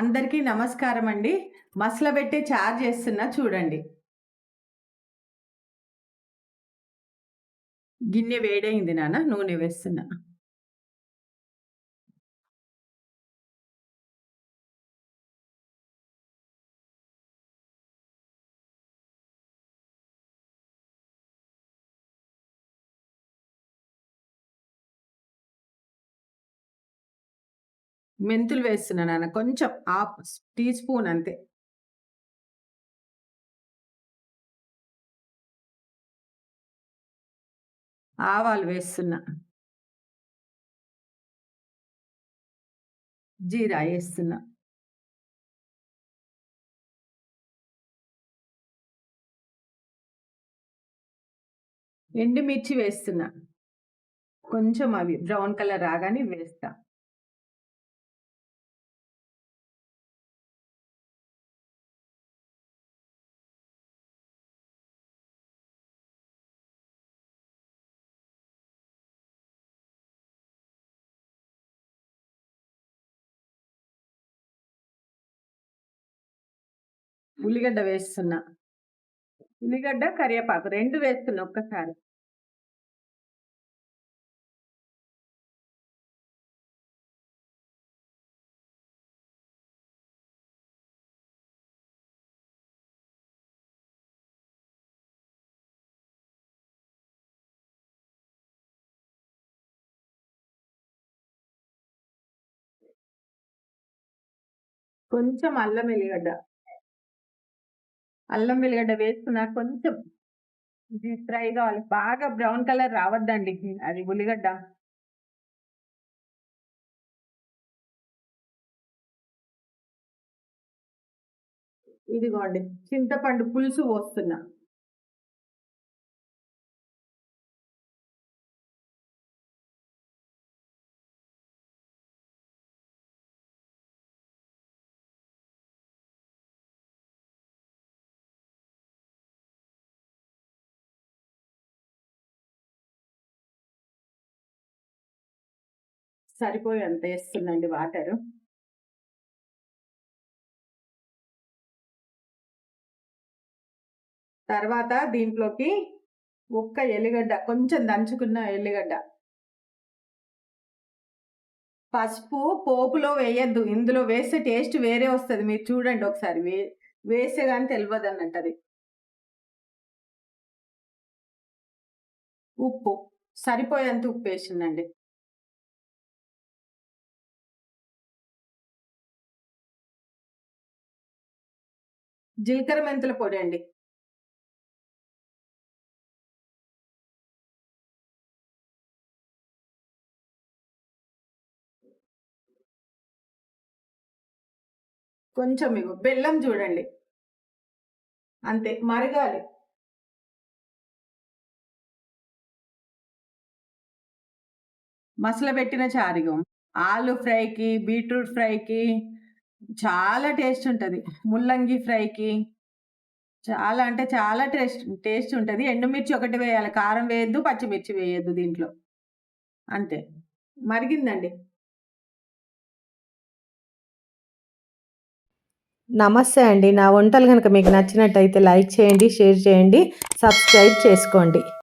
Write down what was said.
అందరికీ నమస్కారం అండి. మసలబెట్టి చారు చేస్తున్నా చూడండి. గిన్నె వేడయింది నాన్న. నూనె వేస్తున్నా. మెంతులు వేస్తున్నా నాన్న. కొంచెం హాఫ్ టీ స్పూన్ అంతే. ఆవాలు వేస్తున్నా. జీరా ఏస్తున్నా. ఎండుమిర్చి వేస్తున్నా. కొంచెం అవి బ్రౌన్ కలర్ రాగానే వేస్తా. ఉల్లిగడ్డ వేస్తున్నా. ఉల్లిగడ్డ, కరివేపాకు 2 వేస్తున్నా ఒక్కసారి. కొంచెం అల్లం ఎల్లిగడ్డ. అల్లం వెల్లిగడ్డ వేస్తున్నా కొంచెం. ఇది ఫ్రై కావాలి. బాగా బ్రౌన్ కలర్ రావద్దండి అది ఉల్లిగడ్డ. ఇదిగోండి చింతపండు పులుసు పోస్తున్నా. సరిపోయేంత వేస్తుందండి వాటరు. తర్వాత దీంట్లోకి ఒక్క ఎల్లిగడ్డ, కొంచెం దంచుకున్న ఎల్లిగడ్డ. పసుపు పోపులో వేయద్దు. ఇందులో వేస్తే టేస్ట్ వేరే వస్తుంది. మీరు చూడండి ఒకసారి. వేస్తే కానీ తెలియదు అన్నట్టు అది. ఉప్పు సరిపోయేంత ఉప్పు వేసిందండి. జీలకర్ర మెంతుల పొడి అండి. కొంచెం ఇవ్వు బెల్లం చూడండి. అంతే, మరగాలి. మసలబెట్టిన చారిగం ఆలు ఫ్రైకి, బీట్రూట్ ఫ్రైకి చాలా టేస్ట్ ఉంటుంది. ముల్లంగి ఫ్రైకి చాలా అంటే చాలా టేస్ట్ ఉంటుంది. ఎండుమిర్చి ఒకటి వేయాలి. కారం వేయద్దు, పచ్చిమిర్చి వేయద్దు దీంట్లో. అంతే, మరిగిందండి. నమస్తే అండి. నా వంటలు కనుక మీకు నచ్చినట్టయితే లైక్ చేయండి, షేర్ చేయండి, సబ్స్క్రైబ్ చేసుకోండి.